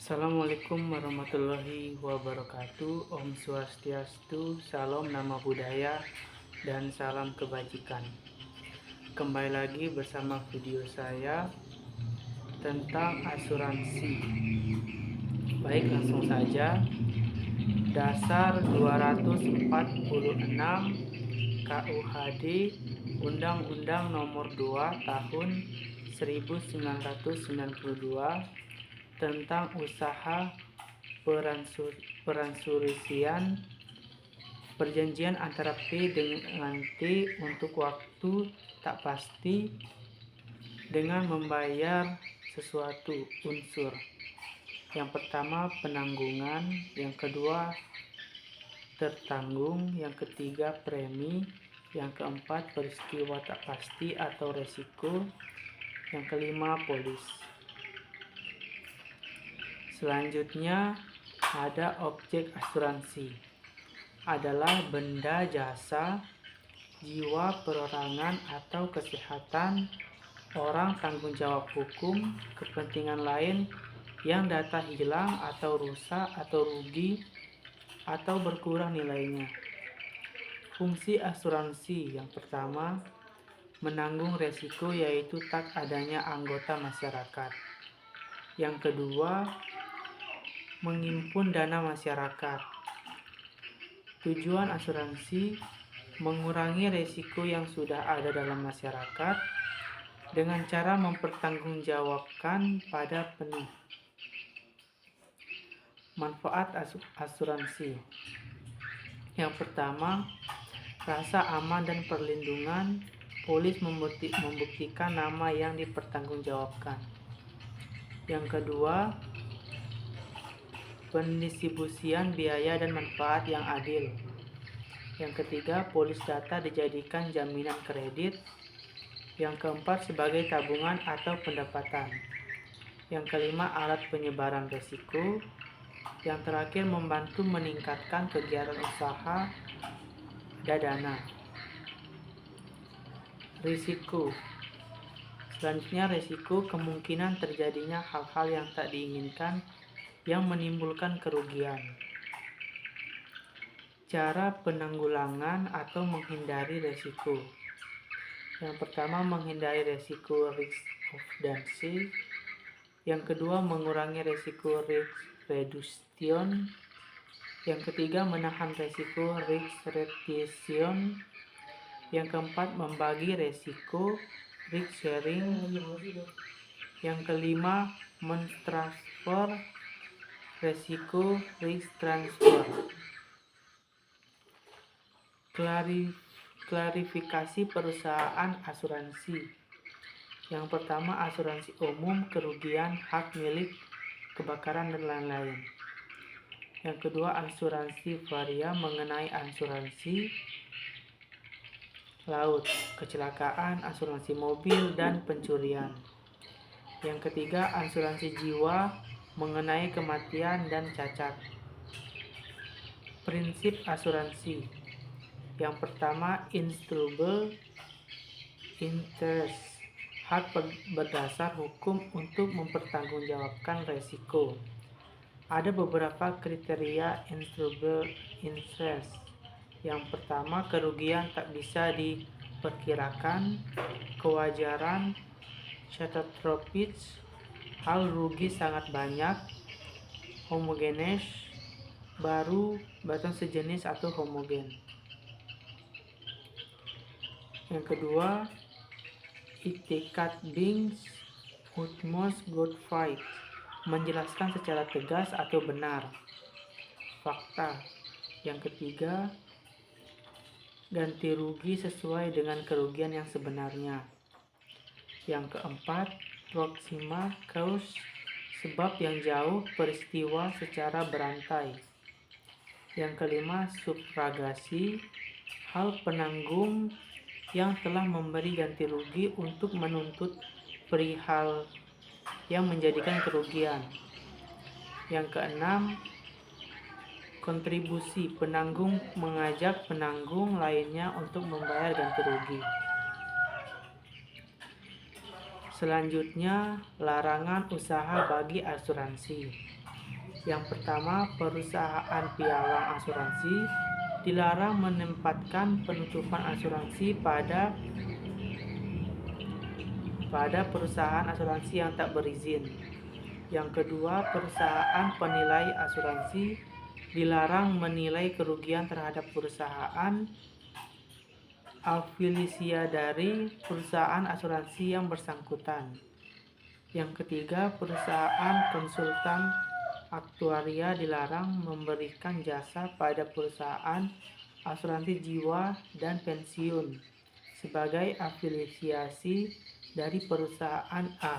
Assalamualaikum warahmatullahi wabarakatuh. Om Swastiastu, Salam Nama Budaya, dan salam kebajikan. Kembali lagi bersama video saya tentang asuransi. Baik, langsung saja. Dasar 246 KUHD Undang-Undang Nomor 2 Tahun 1992 tentang usaha peransuransian, perjanjian antara P dengan T untuk waktu tak pasti dengan membayar sesuatu unsur. Yang pertama penanggungan, yang kedua tertanggung, yang ketiga premi, yang keempat peristiwa tak pasti atau resiko, yang kelima polis. Selanjutnya ada objek asuransi adalah benda, jasa, jiwa, perorangan atau kesehatan orang, tanggung jawab hukum, kepentingan lain yang data hilang atau rusak atau rugi atau berkurang nilainya. Fungsi asuransi yang pertama menanggung resiko, yaitu tak adanya anggota masyarakat. Yang kedua, menghimpun dana masyarakat. Tujuan asuransi mengurangi resiko yang sudah ada dalam masyarakat dengan cara mempertanggungjawabkan pada penuh. Manfaat asuransi yang pertama, rasa aman dan perlindungan. Polis membuktikan nama yang dipertanggungjawabkan. Yang kedua, pendistribusian biaya dan manfaat yang adil. Yang ketiga, polis data dijadikan jaminan kredit. Yang keempat, sebagai tabungan atau pendapatan. Yang kelima, alat penyebaran risiko. Yang terakhir, membantu meningkatkan kegiatan usaha dan dana. Risiko. Selanjutnya, risiko kemungkinan terjadinya hal-hal yang tak diinginkan yang menimbulkan kerugian. Cara penanggulangan atau menghindari risiko. Yang pertama, menghindari risiko risk of damage. Yang kedua, mengurangi risiko risk reduction. Yang ketiga, menahan risiko risk reduction. Yang keempat, membagi risiko risk sharing. Yang kelima, mentransfer risiko risk transfer. Klarifikasi perusahaan asuransi. Yang pertama, asuransi umum, kerugian, hak milik, kebakaran, dan lain-lain. Yang kedua, asuransi varia mengenai asuransi laut, kecelakaan, asuransi mobil, dan pencurian. Yang ketiga, asuransi jiwa mengenai kematian dan cacat. Prinsip asuransi. Yang pertama, instruable interest, hak berdasar hukum untuk mempertanggungjawabkan resiko. Ada beberapa kriteria instruable interest. Yang pertama, kerugian tak bisa diperkirakan, kewajaran, catastrophes, hal rugi sangat banyak, homogenes, baru, batang sejenis atau homogen. Yang kedua, itikat Bings utmost good fight, menjelaskan secara tegas atau benar fakta. Yang ketiga, ganti rugi sesuai dengan kerugian yang sebenarnya. Yang keempat, proxima cause, sebab yang jauh, peristiwa secara berantai. Yang kelima, subrogasi, hal penanggung yang telah memberi ganti rugi untuk menuntut perihal yang menjadikan kerugian. Yang keenam, kontribusi, penanggung mengajak penanggung lainnya untuk membayar ganti rugi. Selanjutnya, larangan usaha bagi asuransi. Yang pertama, perusahaan pialang asuransi dilarang menempatkan penutupan asuransi pada perusahaan asuransi yang tak berizin. Yang kedua, perusahaan penilai asuransi dilarang menilai kerugian terhadap perusahaan afiliasi dari perusahaan asuransi yang bersangkutan. Yang ketiga, perusahaan konsultan aktuaria dilarang memberikan jasa pada perusahaan asuransi jiwa dan pensiun sebagai afiliasi dari perusahaan A.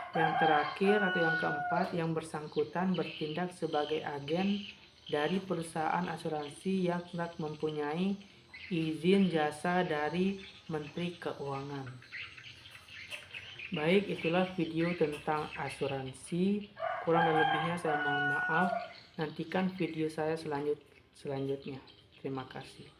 Yang terakhir atau yang keempat, yang bersangkutan bertindak sebagai agen dari perusahaan asuransi yang tidak mempunyai izin jasa dari Menteri Keuangan. Baik, itulah video tentang asuransi. Kurang dan lebihnya saya mohon maaf. Nantikan video saya selanjutnya. Terima kasih.